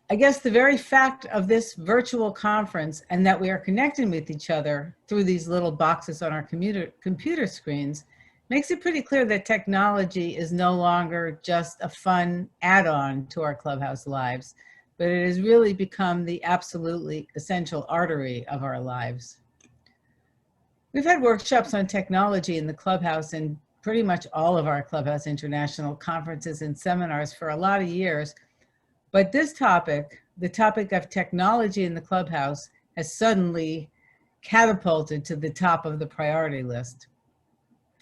I guess the very fact of this virtual conference and that we are connecting with each other through these little boxes on our computer screens makes it pretty clear that technology is no longer just a fun add-on to our Clubhouse lives, but it has really become the absolutely essential artery of our lives. We've had workshops on technology in the Clubhouse and pretty much all of our Clubhouse International conferences and seminars for a lot of years. But this topic, the topic of technology in the Clubhouse, has suddenly catapulted to the top of the priority list.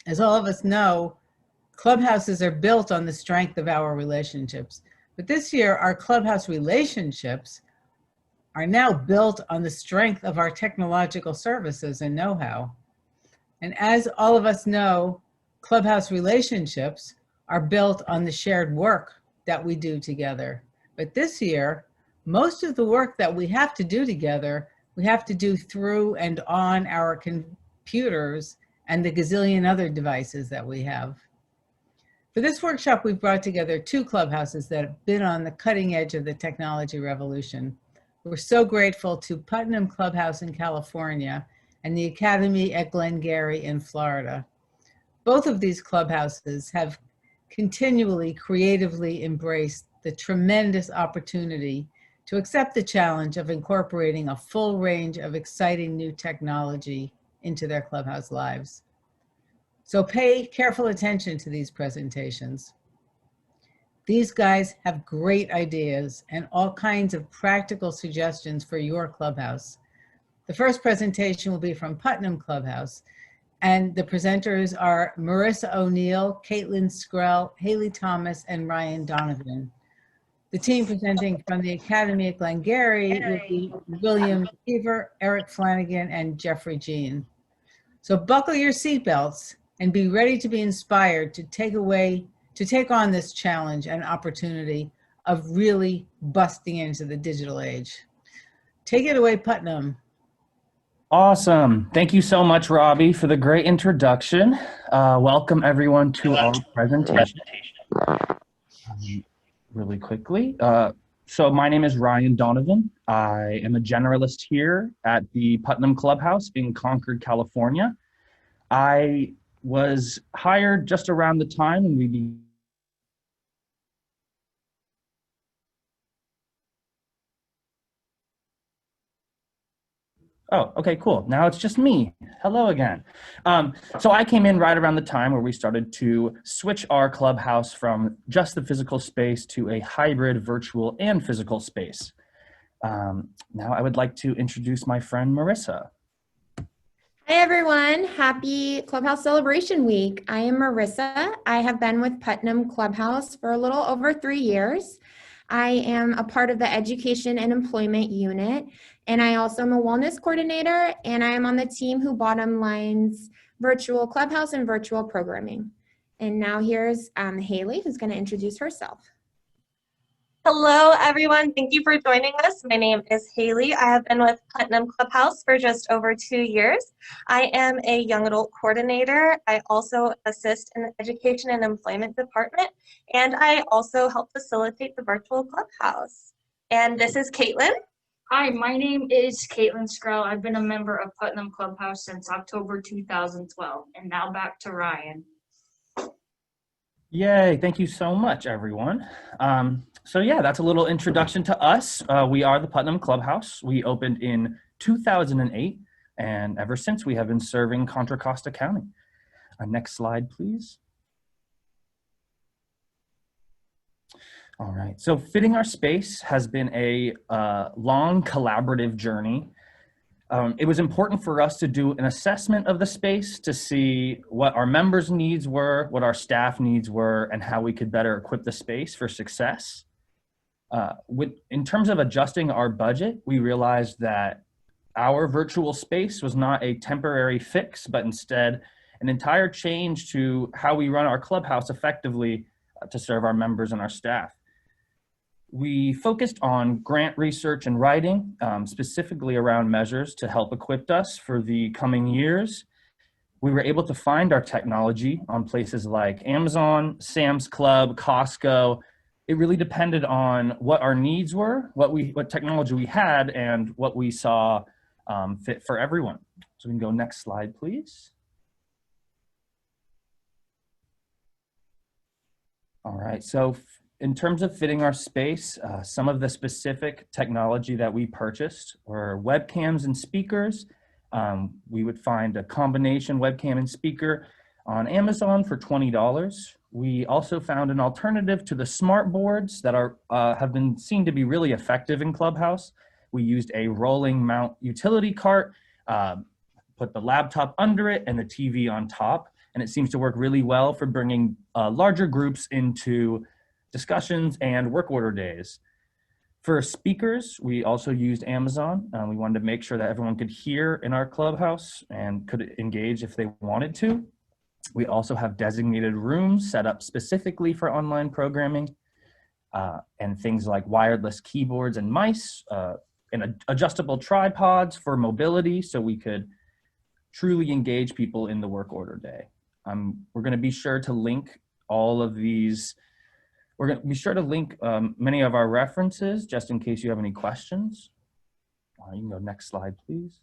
As all of us know, Clubhouses are built on the strength of our relationships. But this year, our Clubhouse relationships are now built on the strength of our technological services and know-how. And as all of us know, Clubhouse relationships are built on the shared work that we do together. But this year, most of the work that we have to do together, we have to do through and on our computers and the gazillion other devices that we have. For this workshop, we've brought together two Clubhouses that have been on the cutting edge of the technology revolution. We're so grateful to Putnam Clubhouse in California and the Academy at Glengarry in Florida. Both of these Clubhouses have continually creatively embraced the tremendous opportunity to accept the challenge of incorporating a full range of exciting new technology into their Clubhouse lives. So pay careful attention to these presentations. These guys have great ideas and all kinds of practical suggestions for your Clubhouse. The first presentation will be from Putnam Clubhouse, and the presenters are Marissa O'Neill, Caitlin Skrell, Haley Thomas, and Ryan Donovan. The team presenting from the Academy at Glengarry will be William Keever, Eric Flanagan, and Jeffrey Jean. So buckle your seatbelts and be ready to be inspired to take on this challenge and opportunity of really busting into the digital age. Take it away, Putnam. Awesome. Thank you so much, Robbie, for the great introduction. Welcome everyone to our presentation. Really quickly. So my name is Ryan Donovan. I am a generalist here at the Putnam Clubhouse in Concord, California. I was hired just around the time when we began. Oh, okay, cool. Now it's just me. Hello again. So I came in right around the time where we started to switch our Clubhouse from just the physical space to a hybrid virtual and physical space. Now I would like to introduce my friend Marissa. Hi everyone, happy Clubhouse Celebration Week. I am Marissa. I have been with Putnam Clubhouse for a little over 3 years. I am a part of the Education and Employment Unit, and I also am a Wellness Coordinator, and I am on the team who bottom lines virtual Clubhouse and virtual programming. And now here's Haley, who's going to introduce herself. Hello, everyone. Thank you for joining us. My name is Haley. I have been with Putnam Clubhouse for just over 2 years. I am a young adult coordinator. I also assist in the Education and Employment Department, and I also help facilitate the virtual Clubhouse. And this is Caitlin. Hi, my name is Caitlin Skrell. I've been a member of Putnam Clubhouse since October 2012. And now back to Ryan. Yay, thank you so much, everyone. So yeah, that's a little introduction to us. We are the Putnam Clubhouse. We opened in 2008, and ever since we have been serving Contra Costa County. Next slide, please. All right, so fitting our space has been a long collaborative journey. It was important for us to do an assessment of the space to see what our members' needs were, what our staff needs were, and how we could better equip the space for success. In terms of adjusting our budget, we realized that our virtual space was not a temporary fix, but instead an entire change to how we run our clubhouse effectively to serve our members and our staff. We focused on grant research and writing, specifically around measures to help equip us for the coming years. We were able to find our technology on places like Amazon, Sam's Club, Costco, it really depended on what our needs were, what technology we had, and what we saw fit for everyone. So we can go next slide, please. All right, so in terms of fitting our space, some of the specific technology that we purchased were webcams and speakers. We would find a combination webcam and speaker on Amazon for $20. We also found an alternative to the smart boards that have been seen to be really effective in Clubhouse. We used a rolling mount utility cart, put the laptop under it and the TV on top, and it seems to work really well for bringing larger groups into discussions and work order days. For speakers, we also used Amazon. We wanted to make sure that everyone could hear in our Clubhouse and could engage if they wanted to. We also have designated rooms set up specifically for online programming, and things like wireless keyboards and mice, and adjustable tripods for mobility so we could truly engage people in the work order day. We're going to be sure to link all of these. We're going to be sure to link many of our references just in case you have any questions. You can go next slide, please.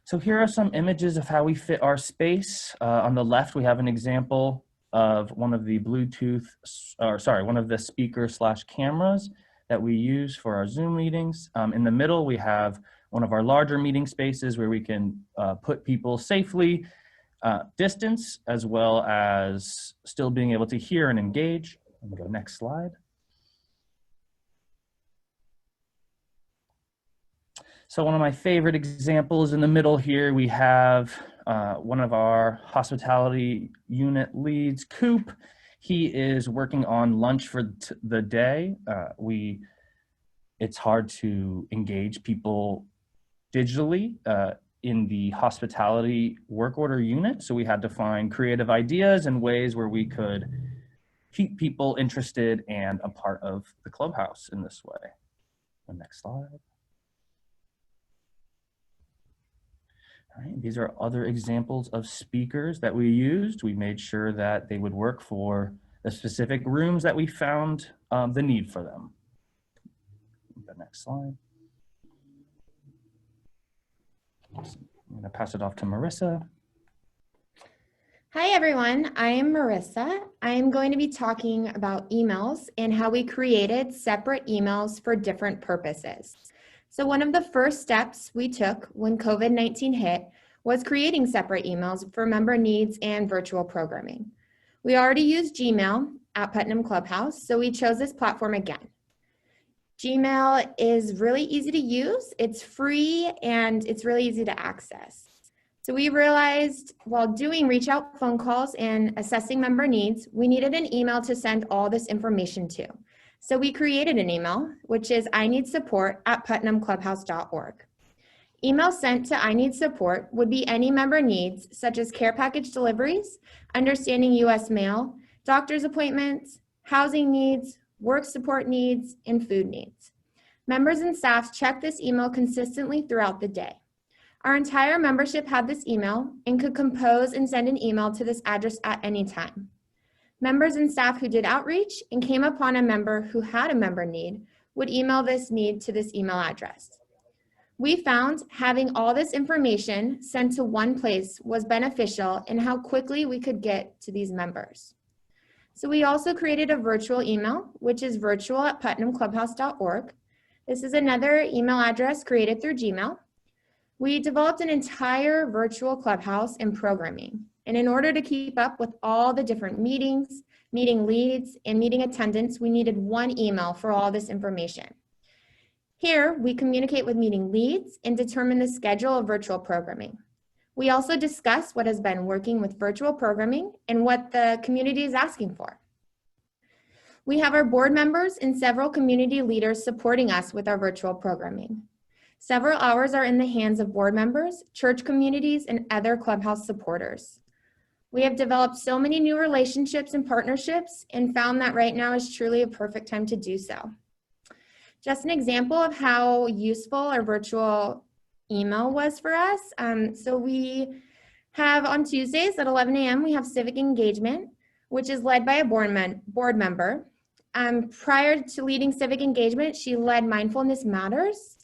So here are some images of how we fit our space. On the left, we have an example of one of the one of the speaker/cameras that we use for our Zoom meetings. In the middle, we have one of our larger meeting spaces where we can put people safely distance, as well as still being able to hear and engage. Let me go next slide. So one of my favorite examples in the middle here, we have one of our hospitality unit leads, Coop. He is working on lunch for the day. It's hard to engage people digitally in the hospitality work order unit. So we had to find creative ideas and ways where we could keep people interested and a part of the Clubhouse in this way. The next slide. All right, these are other examples of speakers that we used. We made sure that they would work for the specific rooms that we found the need for them. The next slide. I'm going to pass it off to Marissa. Hi everyone, I am Marissa. I am going to be talking about emails and how we created separate emails for different purposes. So one of the first steps we took when COVID-19 hit was creating separate emails for member needs and virtual programming. We already used Gmail at Putnam Clubhouse, so we chose this platform again. Gmail is really easy to use, it's free, and it's really easy to access. So we realized while doing reach out phone calls and assessing member needs, we needed an email to send all this information to. So we created an email, which is ineedsupport@putnamclubhouse.org. Email sent to I Need Support would be any member needs, such as care package deliveries, understanding U.S. mail, doctor's appointments, housing needs, work support needs, and food needs. Members and staff check this email consistently throughout the day. Our entire membership had this email and could compose and send an email to this address at any time. Members and staff who did outreach and came upon a member who had a member need would email this need to this email address. We found having all this information sent to one place was beneficial in how quickly we could get to these members. So we also created a virtual email, which is virtual@putnamclubhouse.org. This is another email address created through Gmail. We developed an entire virtual clubhouse and programming. And in order to keep up with all the different meetings, meeting leads, and meeting attendance, we needed one email for all this information. Here, we communicate with meeting leads and determine the schedule of virtual programming. We also discuss what has been working with virtual programming and what the community is asking for. We have our board members and several community leaders supporting us with our virtual programming. Several hours are in the hands of board members, church communities, and other Clubhouse supporters. We have developed so many new relationships and partnerships and found that right now is truly a perfect time to do so. Just an example of how useful our virtual email was for us. So we have on Tuesdays at 11 a.m., we have civic engagement, which is led by a board member. Prior to leading civic engagement, she led Mindfulness Matters.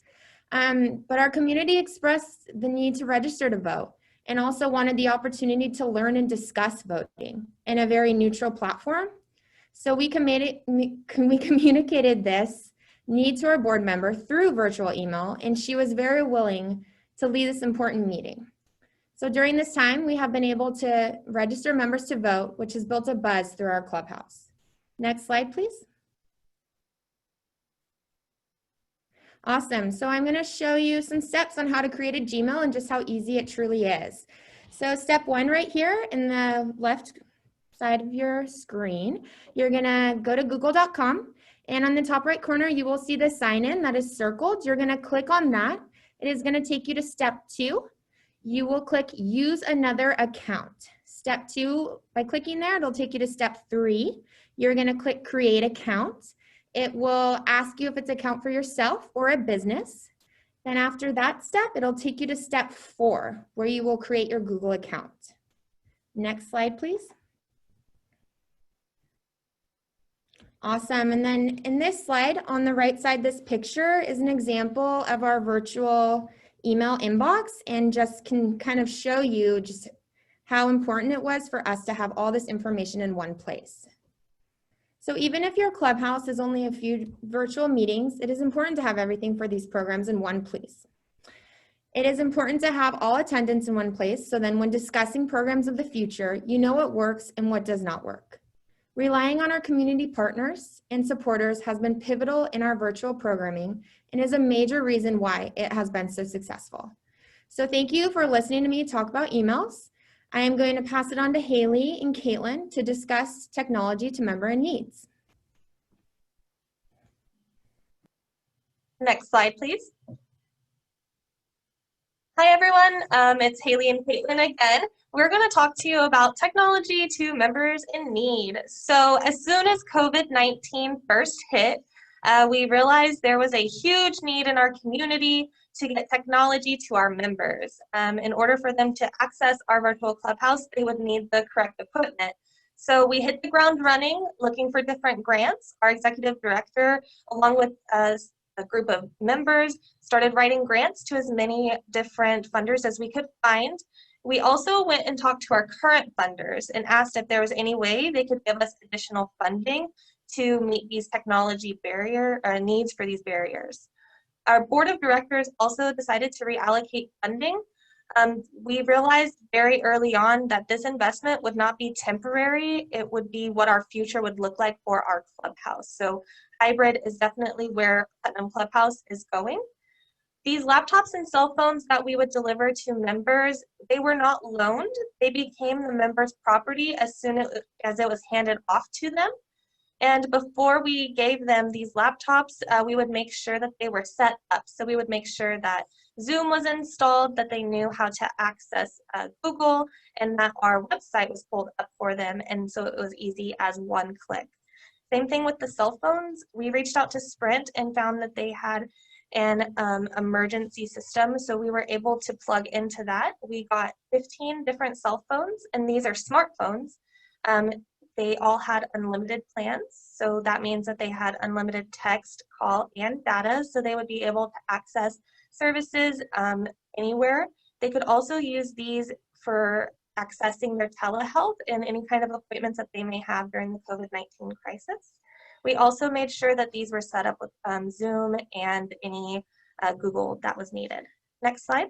But our community expressed the need to register to vote and also wanted the opportunity to learn and discuss voting in a very neutral platform. So we communicated this need to our board member through virtual email, and she was very willing to lead this important meeting. So during this time, we have been able to register members to vote, which has built a buzz through our clubhouse. Next slide, please. Awesome. So I'm going to show you some steps on how to create a Gmail and just how easy it truly is. So step one right here in the left side of your screen, you're going to go to google.com, and on the top right corner, you will see the sign in that is circled. You're going to click on that. It is going to take you to step 2. You will click use another account. Step 2, by clicking there, it'll take you to step 3. You're going to click create account. It will ask you if it's an account for yourself or a business. Then after that step, it'll take you to step 4, where you will create your Google account. Next slide, please. Awesome. And then in this slide, on the right side, this picture is an example of our virtual email inbox, and just can kind of show you just how important it was for us to have all this information in one place. So even if your clubhouse is only a few virtual meetings, it is important to have everything for these programs in one place. It is important to have all attendance in one place, so then when discussing programs of the future, you know what works and what does not work. Relying on our community partners and supporters has been pivotal in our virtual programming and is a major reason why it has been so successful. So thank you for listening to me talk about emails. I am going to pass it on to Haley and Caitlin to discuss technology to member in needs. Next slide, please. Hi, everyone. It's Haley and Caitlin again. We're going to talk to you about technology to members in need. So as soon as COVID-19 first hit, we realized there was a huge need in our community to get technology to our members. In order for them to access our virtual clubhouse, they would need the correct equipment. So we hit the ground running, looking for different grants. Our executive director, along with a group of members, started writing grants to as many different funders as we could find. We also went and talked to our current funders and asked if there was any way they could give us additional funding to meet these technology needs for these barriers. Our board of directors also decided to reallocate funding. We realized very early on that this investment would not be temporary. It would be what our future would look like for our clubhouse. So hybrid is definitely where Putnam Clubhouse is going. These laptops and cell phones that we would deliver to members, they were not loaned. They became the members' property as soon as it was handed off to them. And before we gave them these laptops, we would make sure that they were set up. So we would make sure that Zoom was installed, that they knew how to access Google, and that our website was pulled up for them. And so it was easy as one click. Same thing with the cell phones. We reached out to Sprint and found that they had an emergency system. So we were able to plug into that. We got 15 different cell phones, and these are smartphones. They all had unlimited plans. So that means that they had unlimited text, call, and data. So they would be able to access services anywhere. They could also use these for accessing their telehealth and any kind of appointments that they may have during the COVID-19 crisis. We also made sure that these were set up with Zoom and any Google that was needed. Next slide.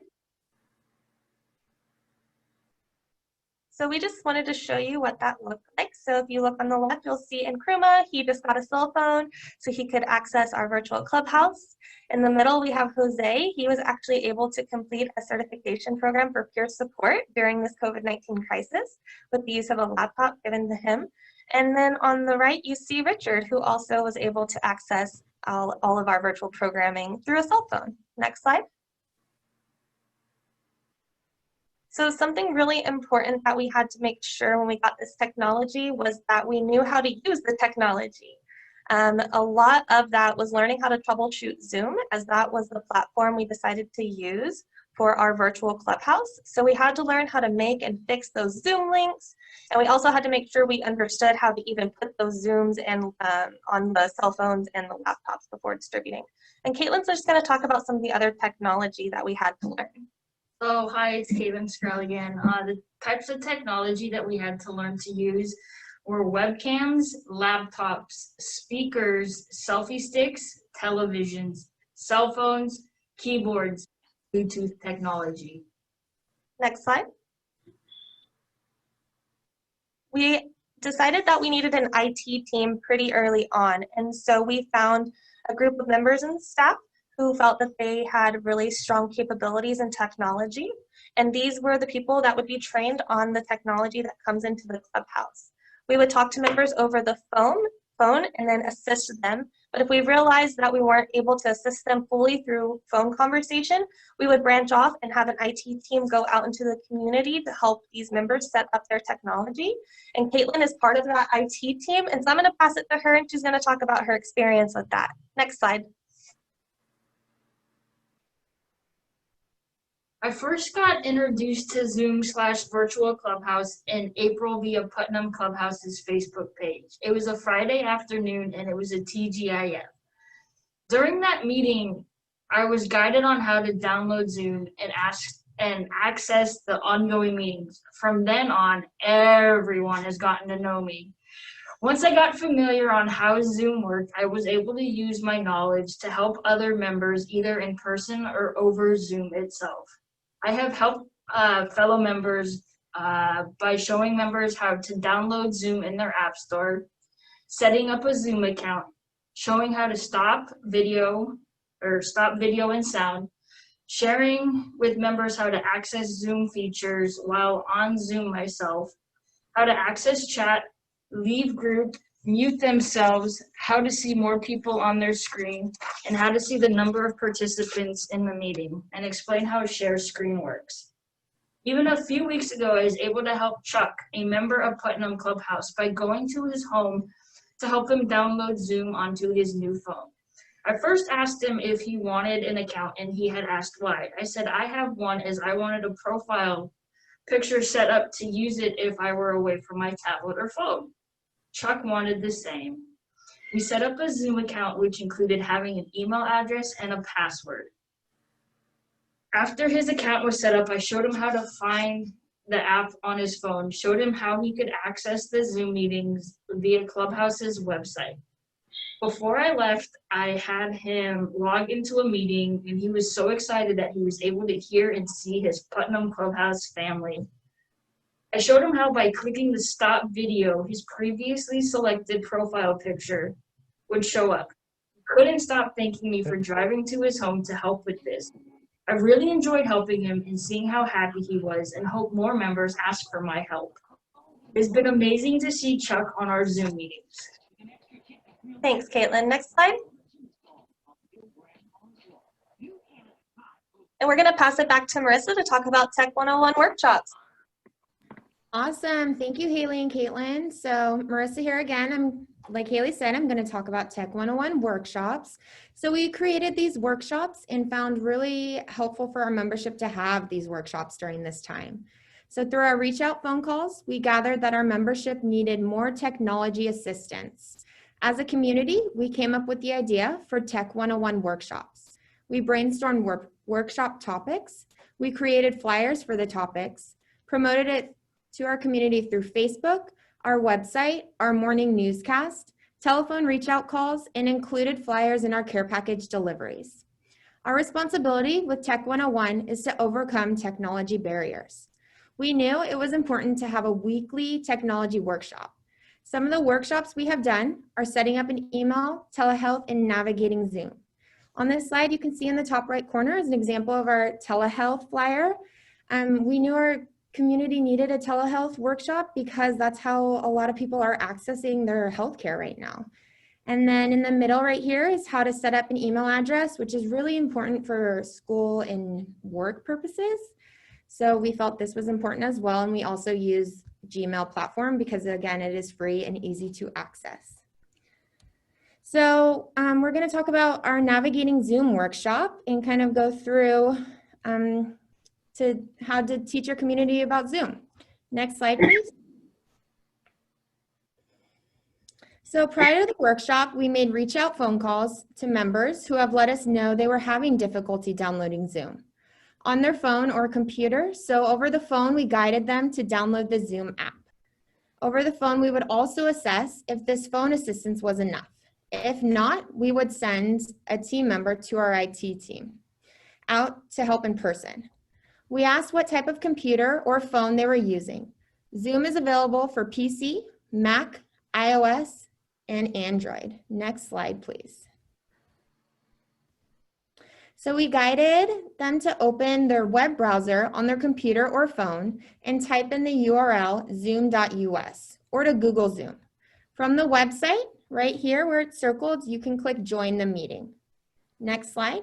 So we just wanted to show you what that looked like. So if you look on the left, you'll see Nkrumah, he just got a cell phone so he could access our virtual clubhouse. In the middle, we have Jose. He was actually able to complete a certification program for peer support during this COVID-19 crisis with the use of a laptop given to him. And then on the right, you see Richard, who also was able to access all of our virtual programming through a cell phone. Next slide. So something really important that we had to make sure when we got this technology was that we knew how to use the technology. A lot of that was learning how to troubleshoot Zoom, as that was the platform we decided to use for our virtual Clubhouse. So we had to learn how to make and fix those Zoom links. And we also had to make sure we understood how to even put those Zooms in, on the cell phones and the laptops before distributing. And Caitlin's just going to talk about some of the other technology that we had to learn. So hi, it's Caitlin Skrell again. The types of technology that we had to learn to use were webcams, laptops, speakers, selfie sticks, televisions, cell phones, keyboards, Bluetooth technology. Next slide. We decided that we needed an IT team pretty early on, and so we found a group of members and staff who felt that they had really strong capabilities in technology, and these were the people that would be trained on the technology that comes into the Clubhouse. We would talk to members over the phone and then assist them, but if we realized that we weren't able to assist them fully through phone conversation, we would branch off and have an IT team go out into the community to help these members set up their technology. And Caitlin is part of that IT team, and so I'm going to pass it to her, and she's going to talk about her experience with that. Next slide. I first got introduced to Zoom/virtual Clubhouse in April via Putnam Clubhouse's Facebook page. It was a Friday afternoon and it was a TGIF. During that meeting, I was guided on how to download Zoom and access the ongoing meetings. From then on, everyone has gotten to know me. Once I got familiar on how Zoom worked, I was able to use my knowledge to help other members either in person or over Zoom itself. I have helped fellow members by showing members how to download Zoom in their app store, setting up a Zoom account, showing how to stop video and sound, sharing with members how to access Zoom features while on Zoom myself, how to access chat, leave group, mute themselves, how to see more people on their screen, and how to see the number of participants in the meeting, and explain how a share screen works. Even a few weeks ago, I was able to help Chuck, a member of Putnam Clubhouse, by going to his home to help him download Zoom onto his new phone. I first asked him if he wanted an account, and he had asked why. I said I have one as I wanted a profile picture set up to use it if I were away from my tablet or phone. Chuck wanted the same. We set up a Zoom account, which included having an email address and a password. After his account was set up, I showed him how to find the app on his phone, showed him how he could access the Zoom meetings via Clubhouse's website. Before I left, I had him log into a meeting, and he was so excited that he was able to hear and see his Putnam Clubhouse family. I showed him how by clicking the stop video, his previously selected profile picture would show up. He couldn't stop thanking me for driving to his home to help with this. I really enjoyed helping him and seeing how happy he was, and hope more members ask for my help. It's been amazing to see Chuck on our Zoom meetings. Thanks, Caitlin. Next slide. And we're going to pass it back to Marissa to talk about Tech 101 workshops. Awesome. Thank you, Haley and Caitlin. So Marissa here again. Like Haley said, I'm going to talk about Tech 101 workshops. So we created these workshops and found really helpful for our membership to have these workshops during this time. So through our reach out phone calls, we gathered that our membership needed more technology assistance. As a community, we came up with the idea for Tech 101 workshops. We brainstormed workshop topics. We created flyers for the topics, promoted it to our community through Facebook, our website, our morning newscast, telephone reach out calls, and included flyers in our care package deliveries. Our responsibility with Tech 101 is to overcome technology barriers. We knew it was important to have a weekly technology workshop. Some of the workshops we have done are setting up an email, telehealth, and navigating Zoom. On this slide, you can see in the top right corner is an example of our telehealth flyer. We knew our community needed a telehealth workshop because that's how a lot of people are accessing their healthcare right now. And then in the middle right here is how to set up an email address, which is really important for school and work purposes. So we felt this was important as well. And we also use Gmail platform because again, it is free and easy to access. So we're going to talk about our Navigating Zoom workshop and kind of go through to how to teach your community about Zoom. Next slide, please. So prior to the workshop, we made reach out phone calls to members who have let us know they were having difficulty downloading Zoom on their phone or computer. So over the phone, we guided them to download the Zoom app. Over the phone, we would also assess if this phone assistance was enough. If not, we would send a team member to our IT team out to help in person. We asked what type of computer or phone they were using. Zoom is available for PC, Mac, iOS, and Android. Next slide, please. So we guided them to open their web browser on their computer or phone and type in the URL zoom.us or to Google Zoom. From the website, right here where it's circled, you can click join the meeting. Next slide.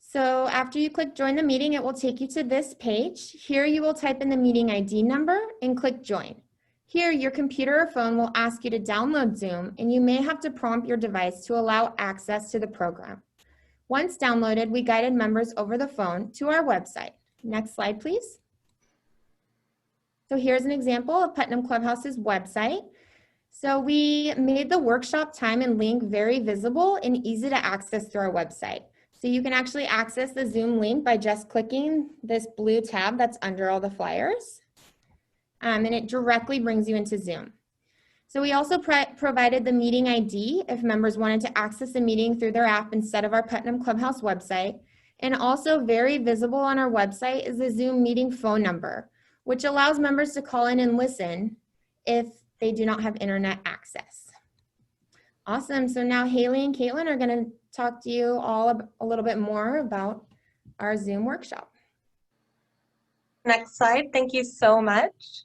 So after you click join the meeting, it will take you to this page. Here you will type in the meeting ID number and click join. Here, your computer or phone will ask you to download Zoom, and you may have to prompt your device to allow access to the program. Once downloaded, we guided members over the phone to our website. Next slide, please. So here's an example of Putnam Clubhouse's website. So we made the workshop time and link very visible and easy to access through our website. So you can actually access the Zoom link by just clicking this blue tab that's under all the flyers. And it directly brings you into Zoom. So we also provided the meeting ID if members wanted to access the meeting through their app instead of our Putnam Clubhouse website. And also very visible on our website is the Zoom meeting phone number, which allows members to call in and listen if they do not have internet access. Awesome, so now Haley and Caitlin are gonna talk to you all a little bit more about our Zoom workshop. Next slide, thank you so much.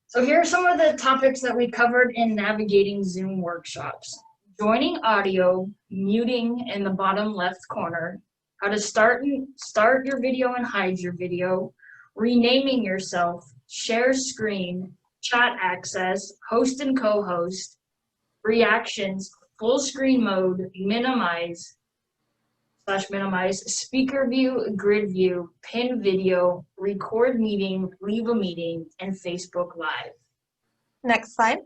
So here are some of the topics that we covered in navigating Zoom workshops. Joining audio, muting in the bottom left corner, how to start your video and hide your video, renaming yourself, share screen, chat access, host and co-host, reactions, full screen mode, minimize, speaker view, grid view, pin video, record meeting, leave a meeting, and Facebook Live. Next slide.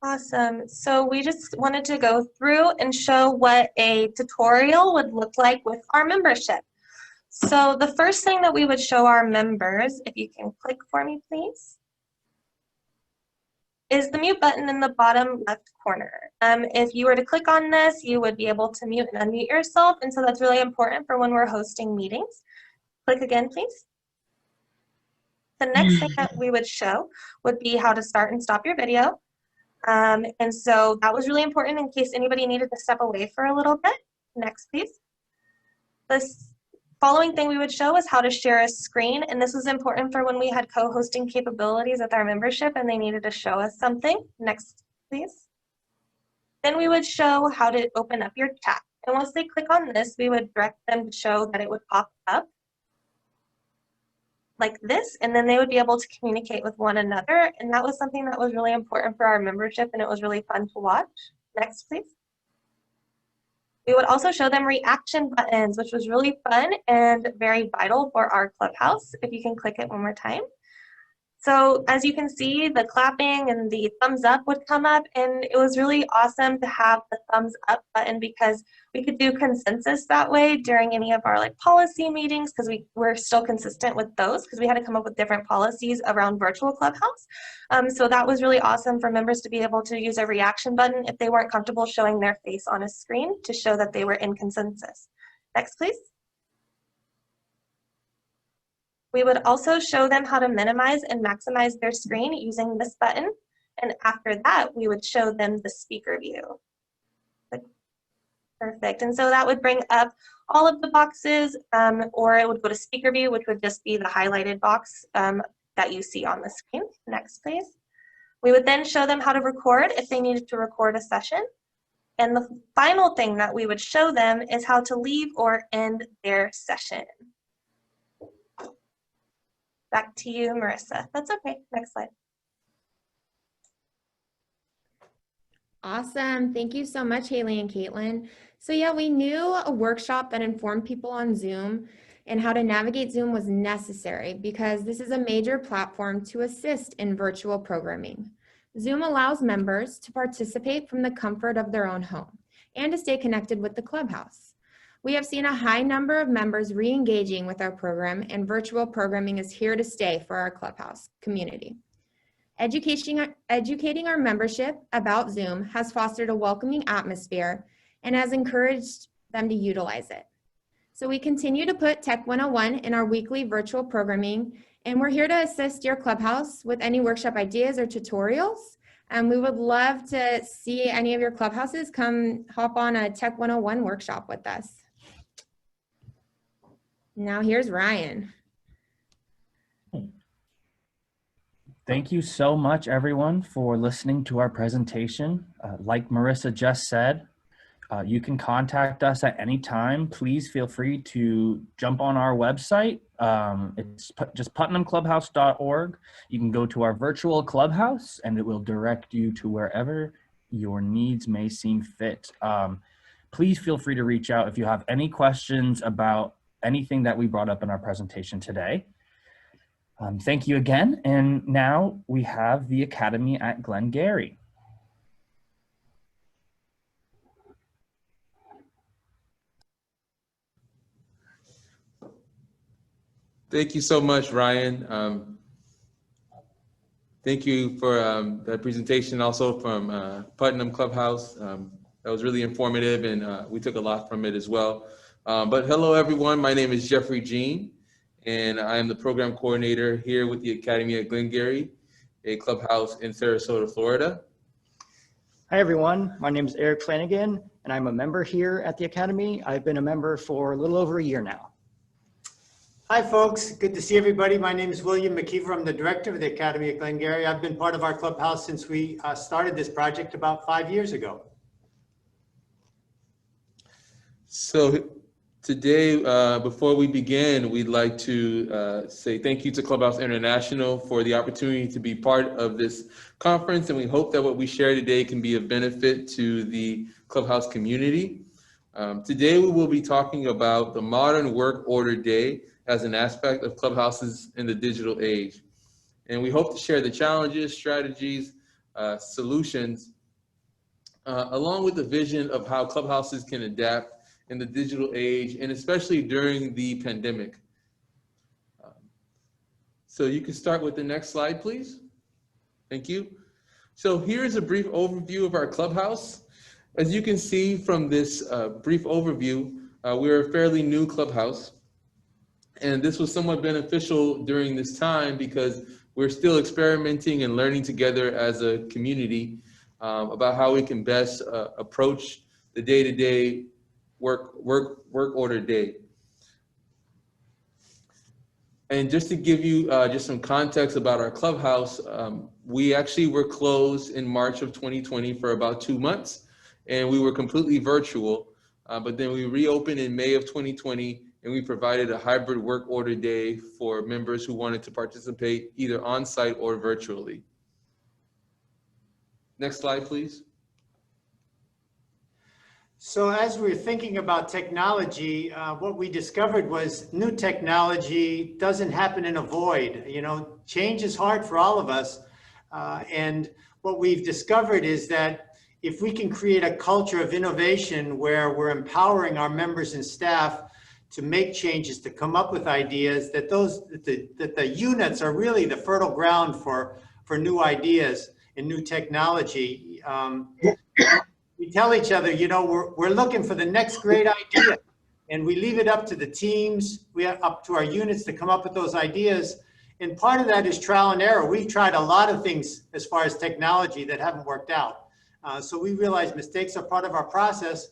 Awesome. So we just wanted to go through and show what a tutorial would look like with our membership. So the first thing that we would show our members, if you can click for me, please, is the mute button in the bottom left corner. If you were to click on this, you would be able to mute and unmute yourself, and so that's really important for when we're hosting meetings. Click again, please. The next thing that we would show would be how to start and stop your video. And so that was really important in case anybody needed to step away for a little bit. Next, please. This following thing we would show is how to share a screen, and this was important for when we had co-hosting capabilities with our membership and they needed to show us something. Next, please. Then we would show how to open up your chat. And once they click on this, we would direct them to show that it would pop up like this, and then they would be able to communicate with one another. And that was something that was really important for our membership, and it was really fun to watch. Next, please. We would also show them reaction buttons, which was really fun and very vital for our Clubhouse. If you can click it one more time. So as you can see, the clapping and the thumbs up would come up, and it was really awesome to have the thumbs up button because we could do consensus that way during any of our policy meetings, because we're still consistent with those because we had to come up with different policies around virtual Clubhouse. So that was really awesome for members to be able to use a reaction button if they weren't comfortable showing their face on a screen to show that they were in consensus. Next, please. We would also show them how to minimize and maximize their screen using this button. And after that, we would show them the speaker view. Perfect. And so that would bring up all of the boxes, or it would go to speaker view, which would just be the highlighted box that you see on the screen. Next, please. We would then show them how to record if they needed to record a session. And the final thing that we would show them is how to leave or end their session. Back to you, Marissa. That's okay. Next slide. Awesome. Thank you so much, Haley and Caitlin. So yeah, we knew a workshop that informed people on Zoom and how to navigate Zoom was necessary because this is a major platform to assist in virtual programming. Zoom allows members to participate from the comfort of their own home and to stay connected with the Clubhouse. We have seen a high number of members re-engaging with our program, and virtual programming is here to stay for our Clubhouse community. Educating our membership about Zoom has fostered a welcoming atmosphere and has encouraged them to utilize it. So we continue to put Tech 101 in our weekly virtual programming, and we're here to assist your Clubhouse with any workshop ideas or tutorials. And we would love to see any of your Clubhouses come hop on a Tech 101 workshop with us. Now here's Ryan. Thank you so much, everyone, for listening to our presentation. Like Marissa just said, you can contact us at any time. Please feel free to jump on our website. It's just putnamclubhouse.org. You can go to our virtual clubhouse and it will direct you to wherever your needs may seem fit. Please feel free to reach out if you have any questions about anything that we brought up in our presentation today. Thank you again. And now we have the Academy at Glengarry. Thank you so much, Ryan. Thank you for that presentation also from Putnam Clubhouse. That was really informative, and we took a lot from it as well. But hello, everyone. My name is Jeffrey Jean, and I am the program coordinator here with the Academy at Glengarry, a clubhouse in Sarasota, Florida. Hi, everyone. My name is Eric Flanagan, and I'm a member here at the Academy. I've been a member for a little over a year now. Hi, folks. Good to see everybody. My name is William McKeever. I'm the director of the Academy at Glengarry. I've been part of our clubhouse since we started this project about 5 years ago. So today, before we begin, we'd like to say thank you to Clubhouse International for the opportunity to be part of this conference, and we hope that what we share today can be of benefit to the Clubhouse community. Today, we will be talking about the modern work order day as an aspect of Clubhouses in the digital age. And we hope to share the challenges, strategies, solutions, along with the vision of how Clubhouses can adapt in the digital age, and especially during the pandemic. So you can start with the next slide, please. Thank you. So here's a brief overview of our Clubhouse. As you can see from this brief overview, we're a fairly new Clubhouse. And this was somewhat beneficial during this time because we're still experimenting and learning together as a community about how we can best approach the day-to-day work order day. And just to give you just some context about our Clubhouse, we actually were closed in March of 2020 for about 2 months, and we were completely virtual. But then we reopened in May of 2020, and we provided a hybrid work order day for members who wanted to participate either on site or virtually. Next slide, please. So as we're thinking about technology, what we discovered was new technology doesn't happen in a void. You know, change is hard for all of us. And what we've discovered is that if we can create a culture of innovation where we're empowering our members and staff to make changes, to come up with ideas, that the units are really the fertile ground for new ideas and new technology. We tell each other, you know, we're looking for the next great idea, and we leave it up to the teams, up to our units to come up with those ideas. And part of that is trial and error. We've tried a lot of things as far as technology that haven't worked out. So we realize mistakes are part of our process,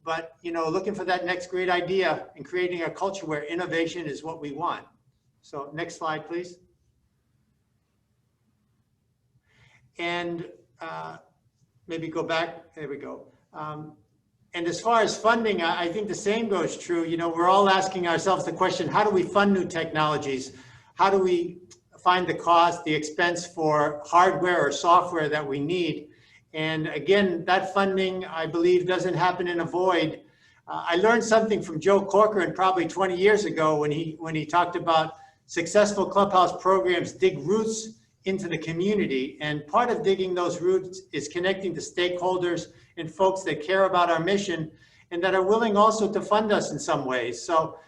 but, you know, looking for that next great idea and creating a culture where innovation is what we want. So next slide, please. And maybe go back, there we go. And as far as funding, I think the same goes true. You know, we're all asking ourselves the question, how do we fund new technologies? How do we find the cost, the expense for hardware or software that we need? And again, that funding, I believe, doesn't happen in a void. I learned something from Joe Corcoran probably 20 years ago when he talked about successful Clubhouse programs dig roots into the community. And part of digging those roots is connecting to stakeholders and folks that care about our mission and that are willing also to fund us in some ways. So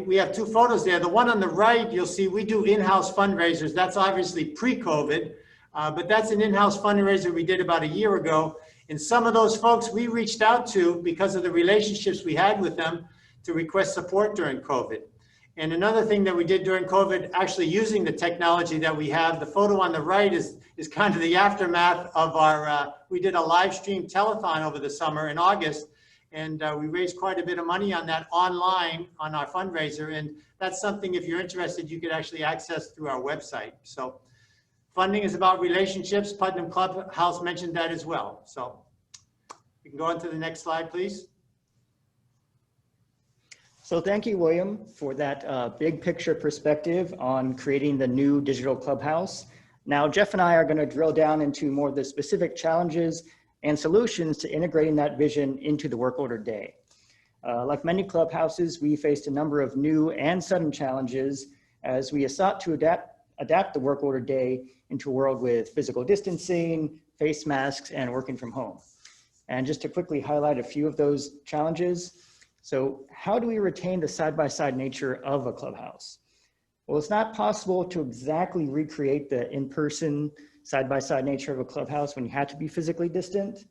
we have two photos there. The one on the right, you'll see we do in-house fundraisers. That's obviously pre-COVID, but that's an in-house fundraiser we did about a year ago. And some of those folks we reached out to because of the relationships we had with them to request support during COVID. And another thing that we did during COVID, actually using the technology that we have, the photo on the right is kind of the aftermath of our, we did a live stream telethon over the summer in August, and we raised quite a bit of money on that online on our fundraiser. And that's something, if you're interested, you could actually access through our website. So funding is about relationships. Putnam Clubhouse mentioned that as well. So we can go on to the next slide, please. So thank you, William, for that big picture perspective on creating the new digital clubhouse. Now, Jeff and I are going to drill down into more of the specific challenges and solutions to integrating that vision into the work order day. Like many clubhouses, we faced a number of new and sudden challenges as we sought to adapt the work order day into a world with physical distancing, face masks, and working from home. And just to quickly highlight a few of those challenges. So how do we retain the side-by-side nature of a clubhouse? Well, it's not possible to exactly recreate the in-person side-by-side nature of a clubhouse when you have to be physically distant.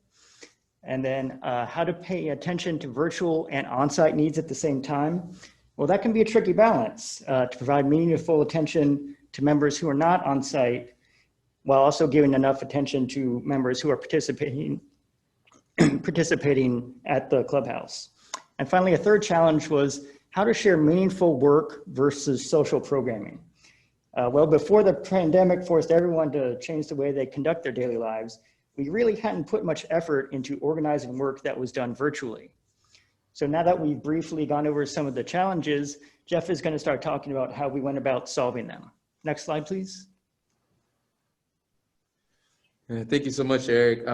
And then how to pay attention to virtual and on-site needs at the same time. Well, that can be a tricky balance to provide meaningful attention to members who are not on site while also giving enough attention to members who are participating at the clubhouse. And finally, a third challenge was how to share meaningful work versus social programming. Well, before the pandemic forced everyone to change the way they conduct their daily lives, we really hadn't put much effort into organizing work that was done virtually. So now that we've briefly gone over some of the challenges, Jeff is going to start talking about how we went about solving them. Next slide, please. Thank you so much, Eric.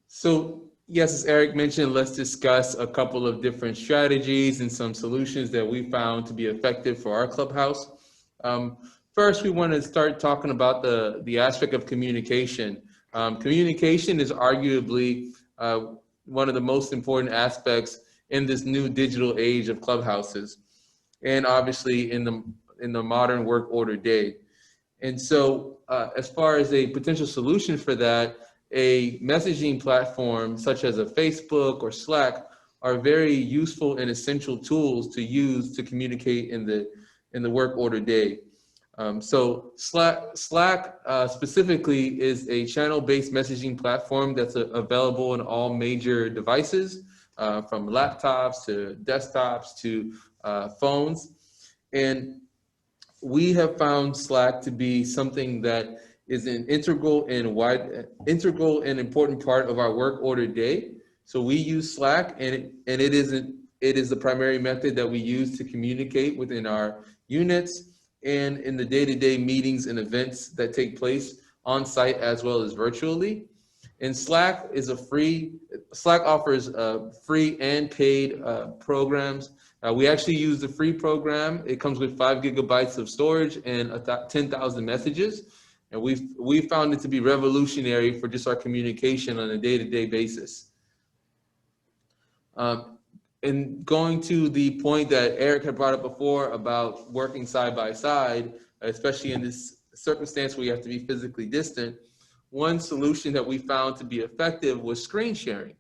So yes, as Eric mentioned, let's discuss a couple of different strategies and some solutions that we found to be effective for our clubhouse. First, we want to start talking about the aspect of communication. Communication is arguably one of the most important aspects in this new digital age of clubhouses, and obviously in the modern work order day. And so as far as a potential solution for that, a messaging platform such as a Facebook or Slack are very useful and essential tools to use to communicate in the work order day. So Slack specifically is a channel-based messaging platform that's available on all major devices, from laptops to desktops to phones. And we have found Slack to be something that is an integral and important part of our work order day. So we use Slack, and it is the primary method that we use to communicate within our units and in the day-to-day meetings and events that take place on site as well as virtually. And Slack offers free and paid programs. We actually use the free program. It comes with 5 gigabytes of storage and 10,000 messages. And we've found it to be revolutionary for just our communication on a day-to-day basis. And going to the point that Eric had brought up before about working side by side, especially in this circumstance where you have to be physically distant, one solution that we found to be effective was screen sharing.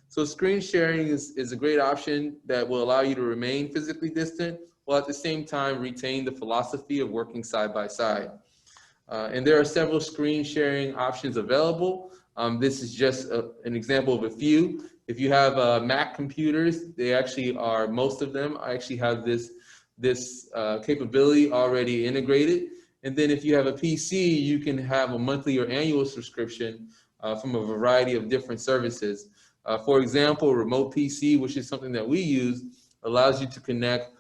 So screen sharing is a great option that will allow you to remain physically distant while at the same time retain the philosophy of working side by side. And there are several screen sharing options available. This is just an example of a few. If you have Mac computers, they actually are, most of them actually have this capability already integrated. And then if you have a PC, you can have a monthly or annual subscription from a variety of different services. For example, Remote PC, which is something that we use, allows you to connect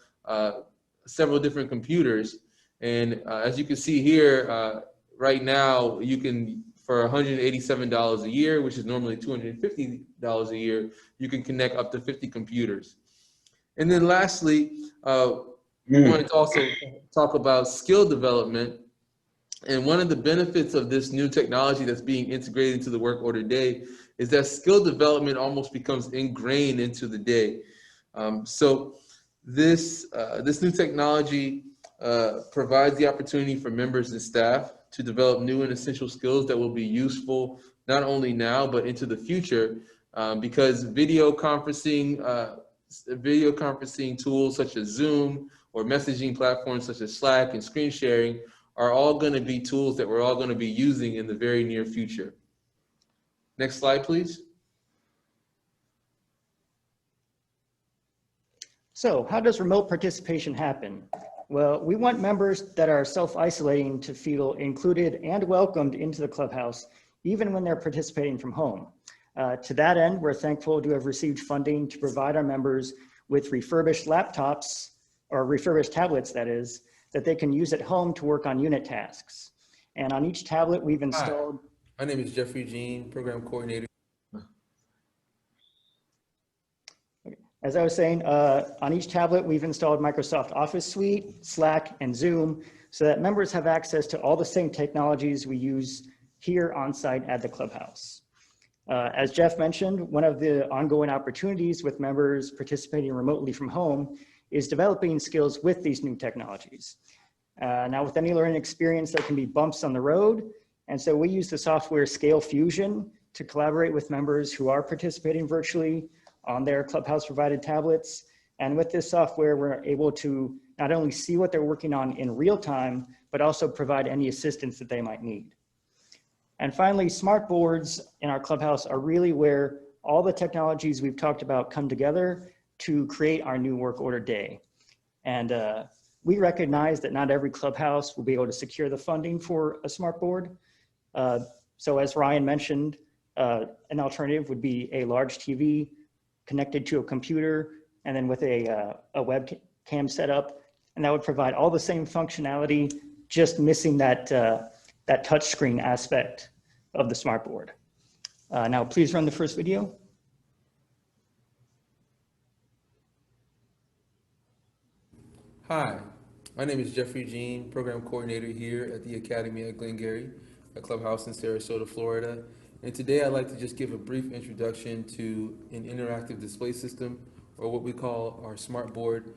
several different computers. And as you can see here, right now, you can, for $187 a year, which is normally $250 a year, you can connect up to 50 computers. And then lastly, we wanted to also talk about skill development. And one of the benefits of this new technology that's being integrated into the work order day is that skill development almost becomes ingrained into the day. So this new technology provides the opportunity for members and staff to develop new and essential skills that will be useful not only now but into the future, because video conferencing tools such as Zoom or messaging platforms such as Slack and screen sharing are all going to be tools that we're all going to be using in the very near future. Next slide, please. So how does remote participation happen? Well, we want members that are self-isolating to feel included and welcomed into the Clubhouse, even when they're participating from home. To that end, we're thankful to have received funding to provide our members with refurbished laptops, or refurbished tablets, that is, that they can use at home to work on unit tasks. And on each tablet, we've installed... Hi, my name is Jeffrey Jean, Program Coordinator. As I was saying, on each tablet, we've installed Microsoft Office Suite, Slack, and Zoom, so that members have access to all the same technologies we use here on site at the Clubhouse. As Jeff mentioned, one of the ongoing opportunities with members participating remotely from home is developing skills with these new technologies. Now, with any learning experience, there can be bumps on the road, and so we use the software Scale Fusion to collaborate with members who are participating virtually on their Clubhouse provided tablets. And with this software, we're able to not only see what they're working on in real time, but also provide any assistance that they might need. And finally, smart boards in our Clubhouse are really where all the technologies we've talked about come together to create our new work order day. And we recognize that not every Clubhouse will be able to secure the funding for a smart board. So as Ryan mentioned, an alternative would be a large TV connected to a computer and then with a webcam setup, and that would provide all the same functionality, just missing that, that touchscreen aspect of the smart board. Now please run the first video. Hi, my name is Jeffrey Jean, Program Coordinator here at the Academy at Glengarry, a clubhouse in Sarasota, Florida. And today I'd like to just give a brief introduction to an interactive display system, or what we call our smart board,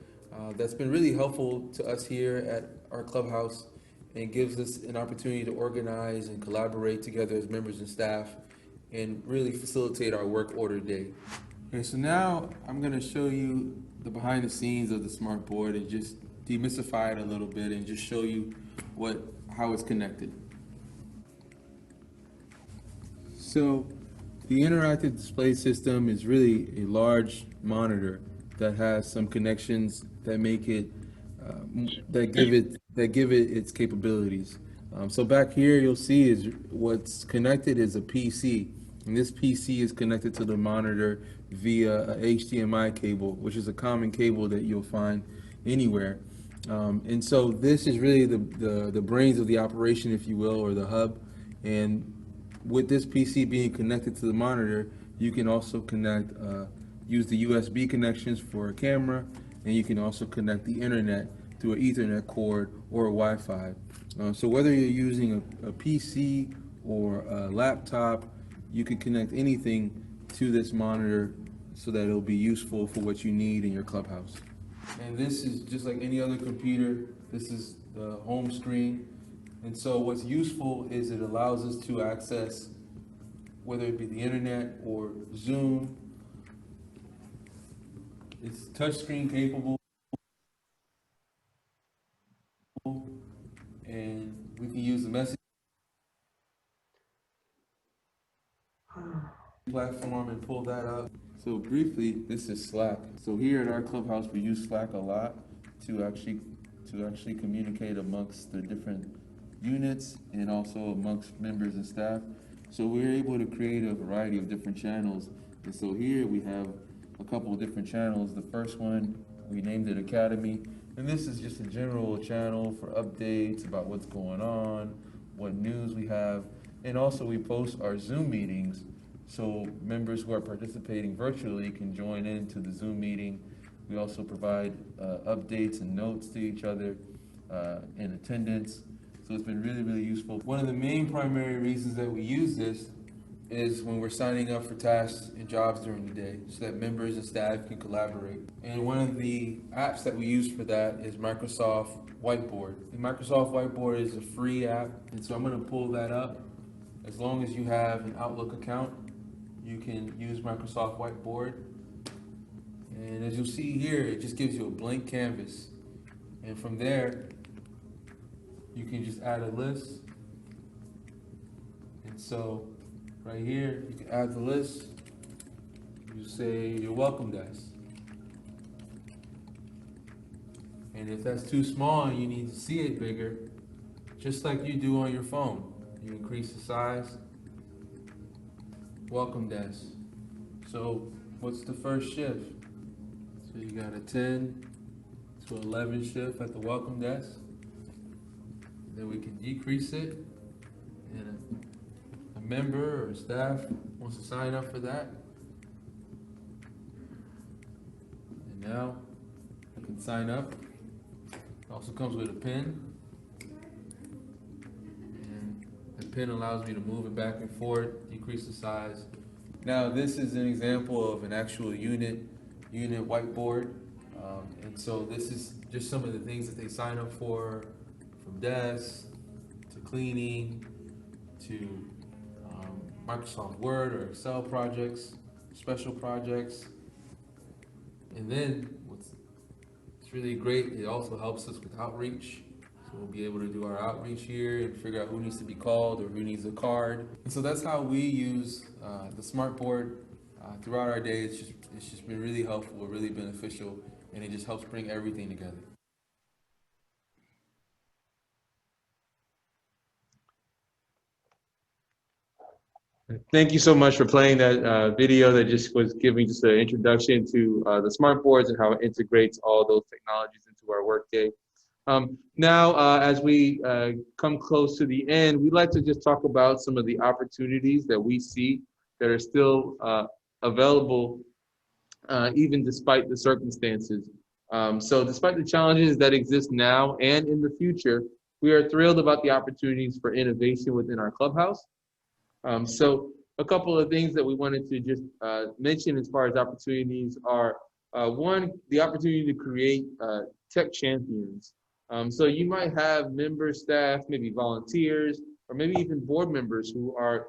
that's been really helpful to us here at our clubhouse and gives us an opportunity to organize and collaborate together as members and staff and really facilitate our work order day. Okay, so now I'm going to show you the behind the scenes of the smart board and just demystify it a little bit and just show you how it's connected. So the interactive display system is really a large monitor that has some connections that make it that give it its capabilities. So back here you'll see is what's connected is a PC, and this PC is connected to the monitor via a HDMI cable, which is a common cable that you'll find anywhere. And so this is really the brains of the operation, if you will, or the hub. And with this PC being connected to the monitor, you can also connect, use the USB connections for a camera, and you can also connect the internet through an Ethernet cord or a Wi-Fi. So whether you're using a PC or a laptop, you can connect anything to this monitor so that it'll be useful for what you need in your clubhouse. And this is just like any other computer. This is the home screen. And so what's useful is it allows us to access, whether it be the internet or Zoom. It's touchscreen capable, and we can use the message platform and pull that up. So briefly, this is Slack. So here at our clubhouse, we use Slack a lot to actually communicate amongst the different units and also amongst members and staff. So we're able to create a variety of different channels. And so here we have a couple of different channels. The first one, we named it Academy. And this is just a general channel for updates about what's going on, what news we have. And also we post our Zoom meetings so members who are participating virtually can join into the Zoom meeting. We also provide updates and notes to each other in attendance. So it's been really, really useful. One of the main primary reasons that we use this is when we're signing up for tasks and jobs during the day so that members and staff can collaborate. And one of the apps that we use for that is Microsoft Whiteboard. The Microsoft Whiteboard is a free app, and so I'm going to pull that up. As long as you have an Outlook account, you can use Microsoft Whiteboard. And as you'll see here, it just gives you a blank canvas. And from there, you can just add a list. And so right here, you can add the list. You say your welcome desk. And if that's too small and you need to see it bigger, just like you do on your phone, you increase the size. Welcome desk. So what's the first shift? So you got a 10 to 11 shift at the welcome desk. Then we can decrease it, and a member or staff wants to sign up for that. And now I can sign up. It also comes with a pen. And the pen allows me to move it back and forth, decrease the size. Now this is an example of an actual unit whiteboard. And so this is just some of the things that they sign up for, from desks to cleaning to Microsoft Word or Excel projects, special projects. And then what's really great, it also helps us with outreach. So we'll be able to do our outreach here and figure out who needs to be called or who needs a card. And so that's how we use the smartboard throughout our day. It's just been really helpful, really beneficial, and it just helps bring everything together. Thank you so much for playing that video that just was giving just an introduction to the smart boards and how it integrates all those technologies into our workday. Now, as we come close to the end, we'd like to just talk about some of the opportunities that we see that are still available even despite the circumstances. So despite the challenges that exist now and in the future, we are thrilled about the opportunities for innovation within our clubhouse. So a couple of things that we wanted to just mention as far as opportunities are, one, the opportunity to create tech champions. So you might have members, staff, maybe volunteers, or maybe even board members who are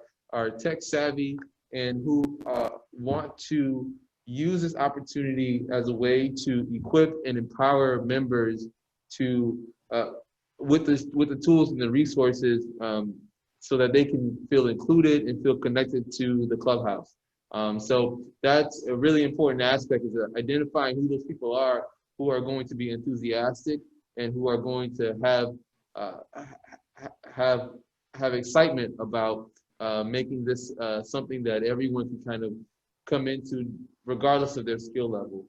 tech savvy and who want to use this opportunity as a way to equip and empower members to with the tools and the resources so that they can feel included and feel connected to the clubhouse. So that's a really important aspect, is identifying who those people are who are going to be enthusiastic and who are going to have excitement about making this something that everyone can kind of come into regardless of their skill level.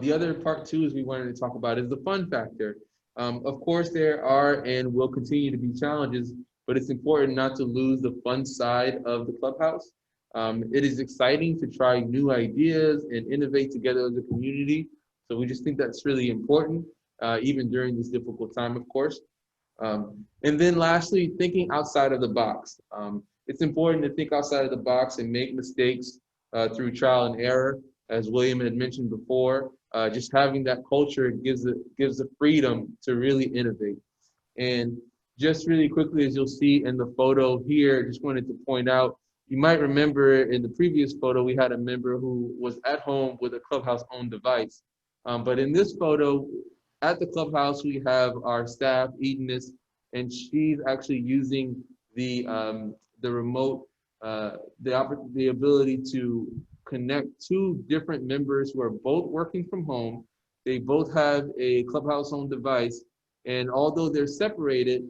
The other part too is we wanted to talk about is the fun factor. Of course, there are and will continue to be challenges, but it's important not to lose the fun side of the clubhouse. It is exciting to try new ideas and innovate together as a community. So we just think that's really important, even during this difficult time, of course. And then lastly, thinking outside of the box. It's important to think outside of the box and make mistakes through trial and error. As William had mentioned before, just having that culture gives the freedom to really innovate. And just really quickly, as you'll see in the photo here, just wanted to point out, you might remember in the previous photo, we had a member who was at home with a Clubhouse owned device. But in this photo, at the Clubhouse, we have our staff, Edenis, and she's actually using the remote, the ability to connect two different members who are both working from home. They both have a Clubhouse owned device, and although they're separated,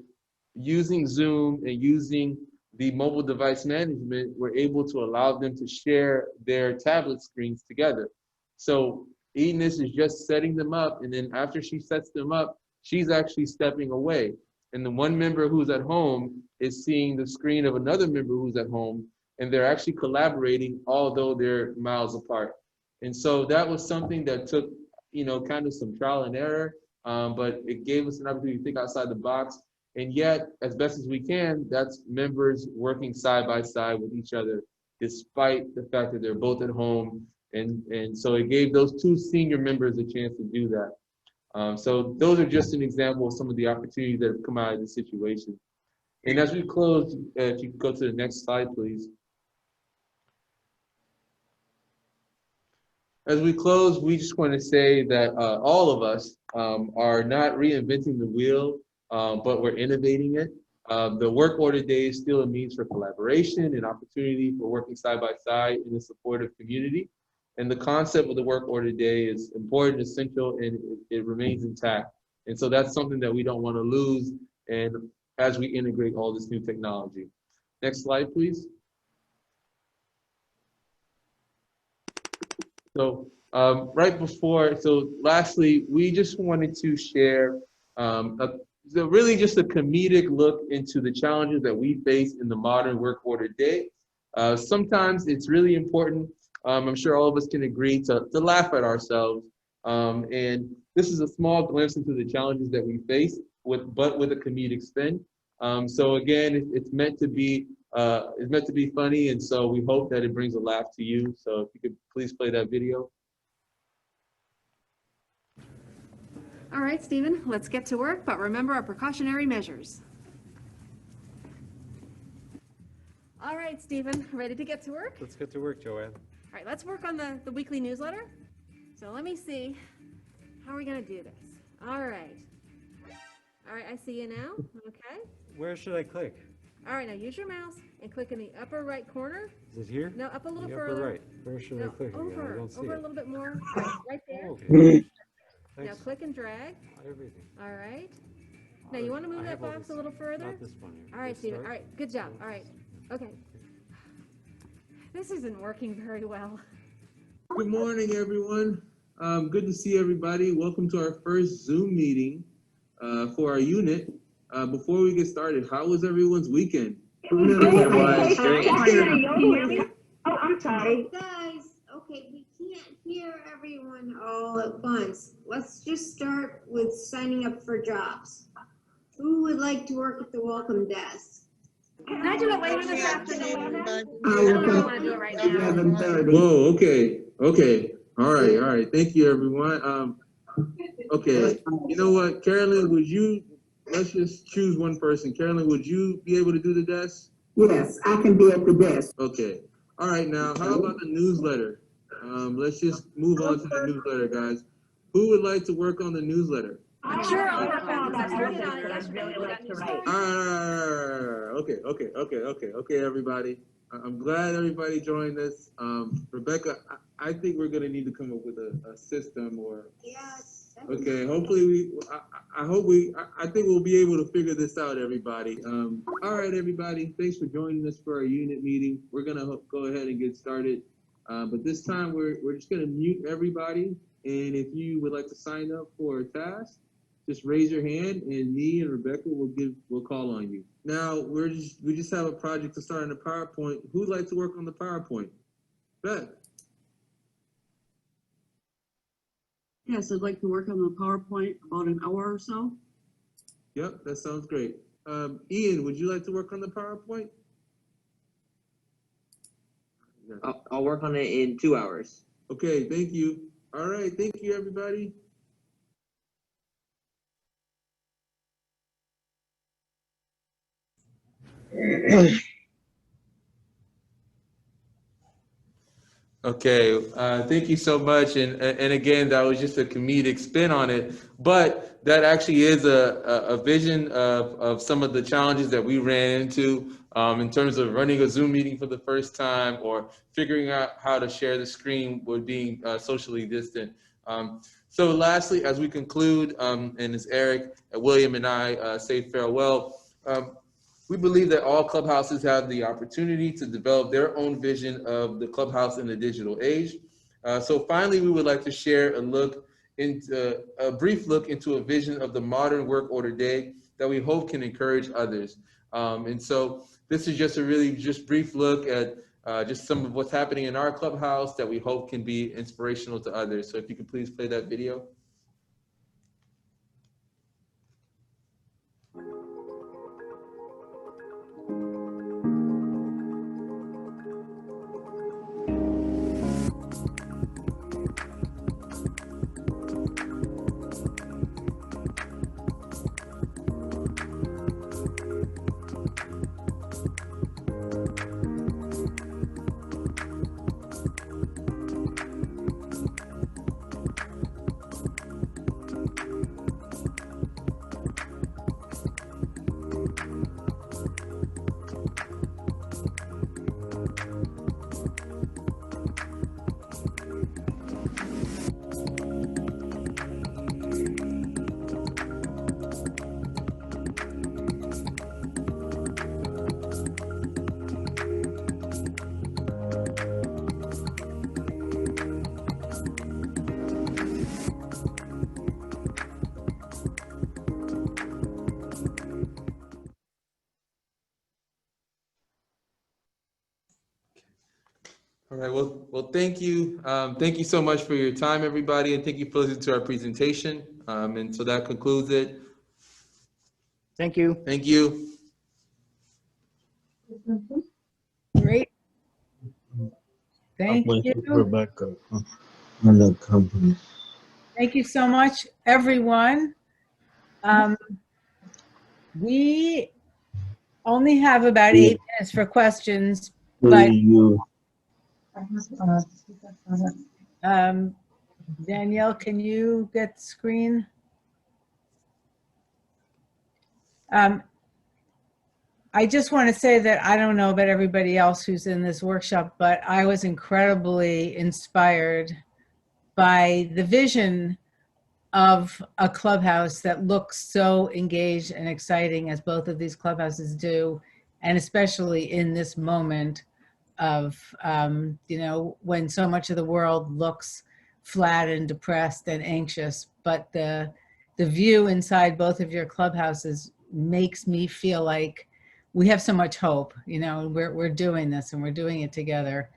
using Zoom and using the mobile device management, we're able to allow them to share their tablet screens together. So Edenis is just setting them up, and then after she sets them up, she's actually stepping away. And the one member who's at home is seeing the screen of another member who's at home, and they're actually collaborating, although they're miles apart. And so that was something that took, kind of some trial and error, but it gave us an opportunity to think outside the box. And yet, as best as we can, that's members working side by side with each other, despite the fact that they're both at home. And so it gave those two senior members a chance to do that. So those are just an example of some of the opportunities that have come out of this situation. And as we close, if you could go to the next slide, please. As we close, we just want to say that all of us are not reinventing the wheel, but we're innovating it. The work order day is still a means for collaboration and opportunity for working side by side in a supportive community. And the concept of the work order day is important, essential, and it remains intact. And so that's something that we don't want to lose, and as we integrate all this new technology. Next slide, please. So lastly, we just wanted to share really just a comedic look into the challenges that we face in the modern work order day. Sometimes it's really important, I'm sure all of us can agree, to laugh at ourselves. And this is a small glimpse into the challenges that we face, but with a comedic spin. So again, it's meant to be funny, and so we hope that it brings a laugh to you. So if you could please play that video. All right, Stephen, let's get to work, but remember our precautionary measures. All right, Stephen, ready to get to work? Let's get to work, Joanne. All right, let's work on the weekly newsletter. So let me see, how are we gonna do this? All right, I see you now, okay. Where should I click? All right, now use your mouse and click in the upper right corner. Is it here? No, up a little The further. upper right. Where should I click again? I don't see Over it. a little bit more, right there. Oh, okay. Now Thanks. click and drag. Everything. All right. Now you want to move I that have all box this- a little further? Not this one here. All right, This Stephen. side? All right, good job. All right. Okay. This isn't working very well. Good morning, everyone. Good to see everybody. Welcome to our first Zoom meeting for our unit. Before we get started, how was everyone's weekend? Oh, I'm sorry. Guys, okay, we can't hear everyone all at once. Let's just start with signing up for jobs. Who would like to work at the welcome desk? Can I do it later this afternoon? I Oh, don't want to do it right now. Whoa, okay. All right. Thank you, everyone. Okay, you know what, Carolyn, let's just choose one person. Carolyn, would you be able to do the desk? Yes, I can be at the desk. Okay. All right, now, how about the newsletter? Let's just move on to the newsletter, guys. Who would like to work on the newsletter? Sure, I'll work on it. I started on it yesterday. We got new stories. Okay, everybody. I'm glad everybody joined us. Rebecca, I think we're gonna need to come up with a system or. yes. Okay, hopefully I think we'll be able to figure this out, everybody. All right, everybody, thanks for joining us for our unit meeting. We're gonna go ahead and get started. But this time we're just gonna mute everybody. And if you would like to sign up for a task, just raise your hand and me and Rebecca will call on you. Now we just have a project to start on the PowerPoint. Who'd like to work on the PowerPoint? Beth. Yes, I'd like to work on the PowerPoint about an hour or so. Yep, that sounds great. Ian, would you like to work on the PowerPoint? I'll work on it in 2 hours. Okay, thank you. All right, thank you, everybody. Okay, thank you so much. And again, that was just a comedic spin on it, but that actually is a vision of some of the challenges that we ran into in terms of running a Zoom meeting for the first time or figuring out how to share the screen with being socially distant. So lastly, as we conclude, and as Eric, William, and I say farewell, we believe that all clubhouses have the opportunity to develop their own vision of the clubhouse in the digital age. So finally, we would like to share a look into a brief look into a vision of the modern work order day that we hope can encourage others. And so this is just a really just brief look at just some of what's happening in our clubhouse that we hope can be inspirational to others. So if you could please play that video. All right, well, thank you. Thank you so much for your time, everybody, and thank you for listening to our presentation. And so that concludes it. Thank you. Thank you. Great. Thank you. Rebecca, another company. Thank you so much, everyone. We only have about 8 minutes for questions, but Danielle, can you get the screen? I just want to say that I don't know about everybody else who's in this workshop, but I was incredibly inspired by the vision of a clubhouse that looks so engaged and exciting as both of these clubhouses do, and especially in this moment of, you know, when so much of the world looks flat and depressed and anxious, but the view inside both of your clubhouses makes me feel like we have so much hope. You know, we're doing this and we're doing it together.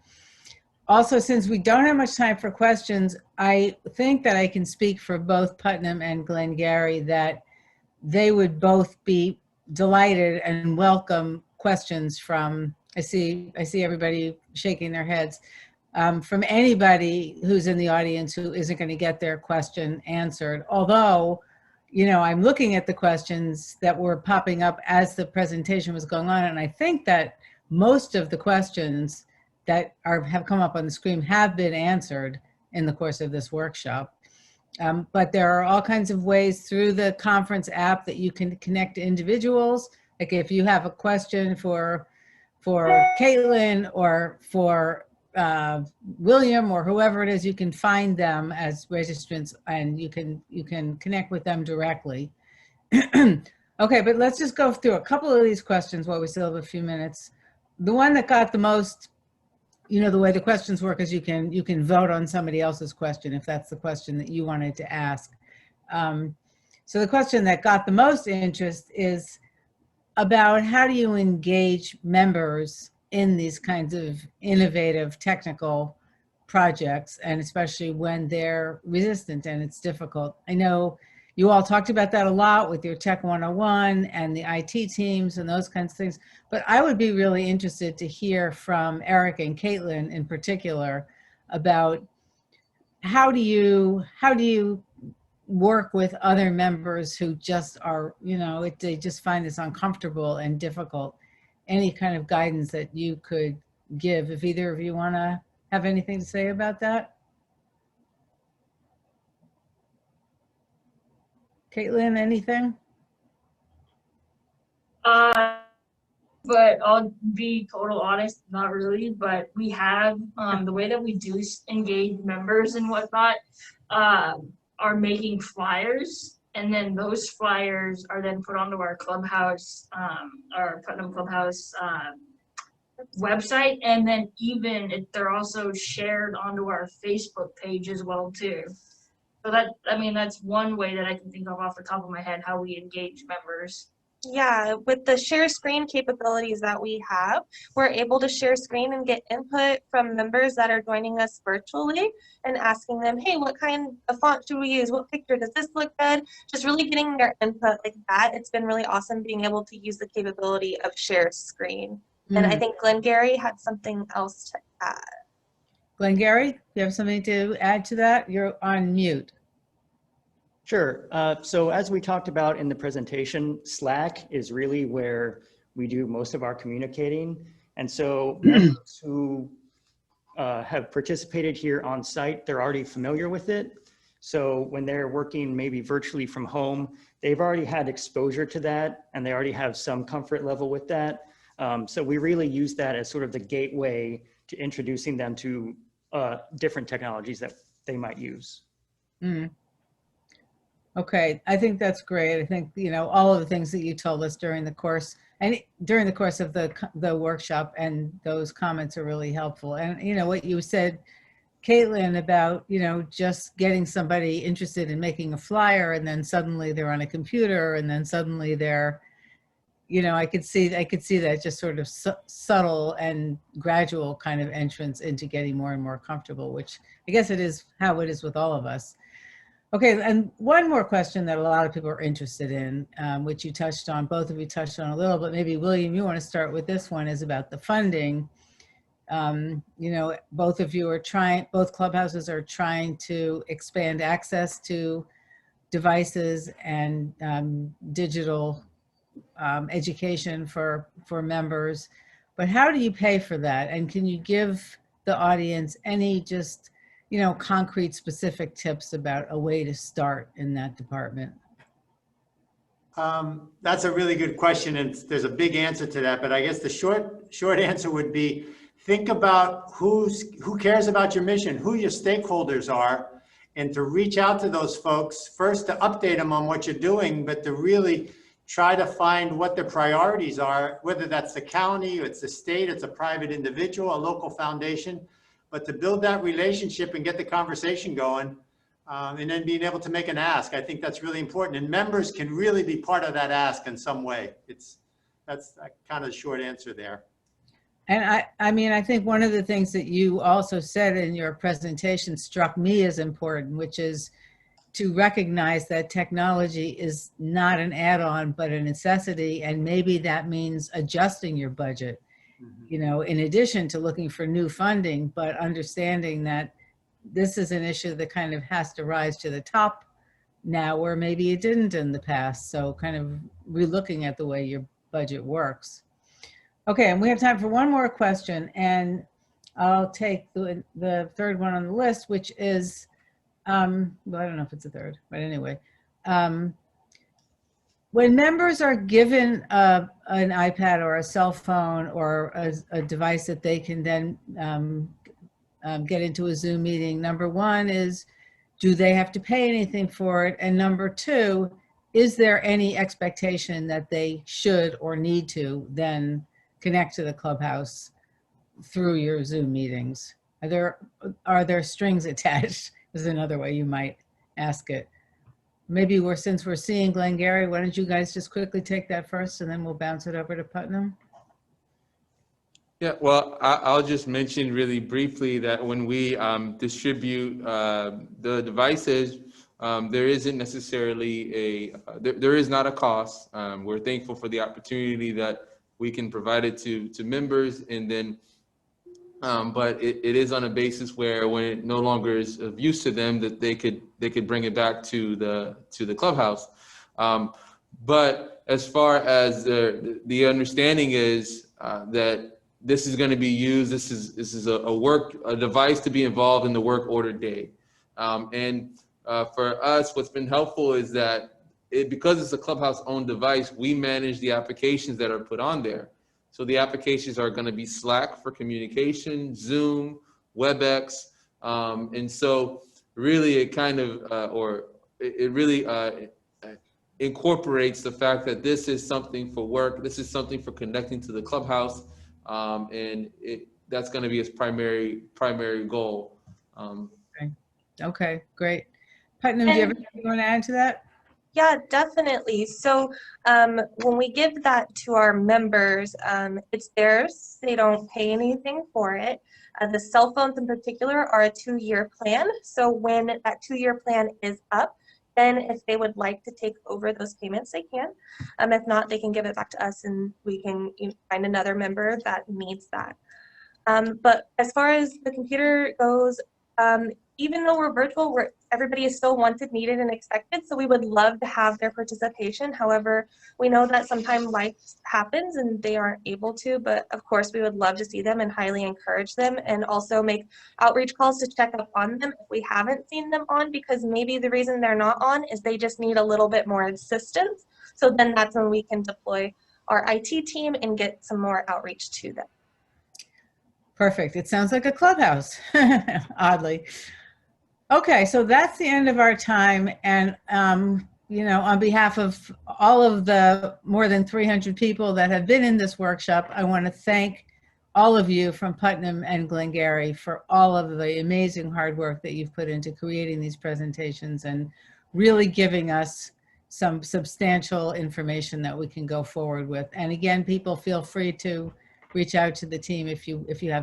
Also, since we don't have much time for questions, I think that I can speak for both Putnam and Glengarry that they would both be delighted and welcome questions from, I see everybody shaking their heads, from anybody who's in the audience who isn't going to get their question answered. Although, you know, I'm looking at the questions that were popping up as the presentation was going on, and I think that most of the questions that have come up on the screen have been answered in the course of this workshop. But there are all kinds of ways through the conference app that you can connect to individuals. Like if you have a question for Caitlin or for William or whoever it is, you can find them as registrants and you can connect with them directly. Okay, but let's just go through a couple of these questions while we still have a few minutes. The one that got the most, you know, the way the questions work is you can vote on somebody else's question if that's the question that you wanted to ask. So the question that got the most interest is about how do you engage members in these kinds of innovative technical projects, and especially when they're resistant and it's difficult. I know you all talked about that a lot with your Tech 101 and the IT teams and those kinds of things, but I would be really interested to hear from Eric and Caitlin in particular about how do you work with other members who just are, you know, they just find this uncomfortable and difficult. Any kind of guidance that you could give, if either of you want to have anything to say about that? Caitlin, anything? But I'll be total honest, not really, but we have, the way that we do engage members and whatnot, are making flyers, and then those flyers are then put onto our clubhouse, our Putnam Clubhouse website, and then even they're also shared onto our Facebook page as well too. So that, I mean, that's one way that I can think of off the top of my head, how we engage members. Yeah, with the share screen capabilities that we have, we're able to share screen and get input from members that are joining us virtually and asking them, hey, what kind of font should we use? What picture does this look good? Just really getting their input like that. It's been really awesome being able to use the capability of share screen. And I think Glengarry had something else to add. Glengarry, you have something to add to that? You're on mute. Sure. So as we talked about in the presentation, Slack is really where we do most of our communicating. And so members who have participated here on site, they're already familiar with it. So when they're working maybe virtually from home, they've already had exposure to that and they already have some comfort level with that. So we really use that as sort of the gateway to introducing them to different technologies that they might use. Okay, I think that's great. I think, you know, all of the things that you told us during the course and during the course of the workshop, and those comments are really helpful. And, you know, what you said, Caitlin, about, you know, just getting somebody interested in making a flyer and then suddenly they're on a computer and then suddenly they're, you know, I could see that just sort of subtle and gradual kind of entrance into getting more and more comfortable, which I guess it is how it is with all of us. Okay, and one more question that a lot of people are interested in, which you touched on, both of you touched on a little, but maybe William, you want to start with this one, is about the funding. You know, both of you are both clubhouses are trying to expand access to devices and digital education for members, but how do you pay for that? And can you give the audience any just, you know, concrete specific tips about a way to start in that department? That's a really good question, and there's a big answer to that, but I guess the short answer would be, think about who cares about your mission, who your stakeholders are, and to reach out to those folks, first to update them on what you're doing, but to really try to find what their priorities are, whether that's the county, or it's the state, it's a private individual, a local foundation, but to build that relationship and get the conversation going, and then being able to make an ask. I think that's really important, and members can really be part of that ask in some way. That's kind of the short answer there. And I mean, I think one of the things that you also said in your presentation struck me as important, which is to recognize that technology is not an add-on, but a necessity. And maybe that means adjusting your budget, you know, in addition to looking for new funding, but understanding that this is an issue that kind of has to rise to the top now, where maybe it didn't in the past. So kind of relooking at the way your budget works. Okay, and we have time for one more question, and I'll take the third one on the list, which is, well, I don't know if it's a third, but anyway. When members are given an iPad or a cell phone or a device that they can then get into a Zoom meeting, number one is, do they have to pay anything for it? And number two, is there any expectation that they should or need to then connect to the Clubhouse through your Zoom meetings? Are there strings attached, is another way you might ask it. Maybe since we're seeing Glengarry, why don't you guys just quickly take that first and then we'll bounce it over to Putnam? Yeah, well, I'll just mention really briefly that when we distribute the devices, there isn't necessarily there is not a cost. We're thankful for the opportunity that we can provide it to members, and then, but it is on a basis where when it no longer is of use to them, that they could bring it back to the clubhouse. But as far as the understanding is that this is going to be used. This is a device to be involved in the work order day, and for us, what's been helpful is that because it's a Clubhouse owned device, we manage the applications that are put on there. So the applications are going to be Slack for communication, Zoom, WebEx, and so really it kind of it really incorporates the fact that this is something for work. This is something for connecting to the Clubhouse. And that's going to be its primary goal. Okay, great. Putnam, do you have anything you want to add to that? Yeah, definitely. So when we give that to our members, it's theirs. They don't pay anything for it. The cell phones in particular are a 2-year plan. So when that 2-year plan is up, then if they would like to take over those payments, they can. If not, they can give it back to us and we can find another member that needs that. But as far as the computer goes, even though we're virtual, everybody is still wanted, needed, and expected. So we would love to have their participation. However, we know that sometimes life happens and they aren't able to, but of course we would love to see them and highly encourage them, and also make outreach calls to check up on them if we haven't seen them on, because maybe the reason they're not on is they just need a little bit more assistance. So then that's when we can deploy our IT team and get some more outreach to them. Perfect. It sounds like a clubhouse, oddly. Okay, so that's the end of our time. And, you know, on behalf of all of the more than 300 people that have been in this workshop, I want to thank all of you from Putnam and Glengarry for all of the amazing hard work that you've put into creating these presentations and really giving us some substantial information that we can go forward with. And again, people feel free to reach out to the team if you have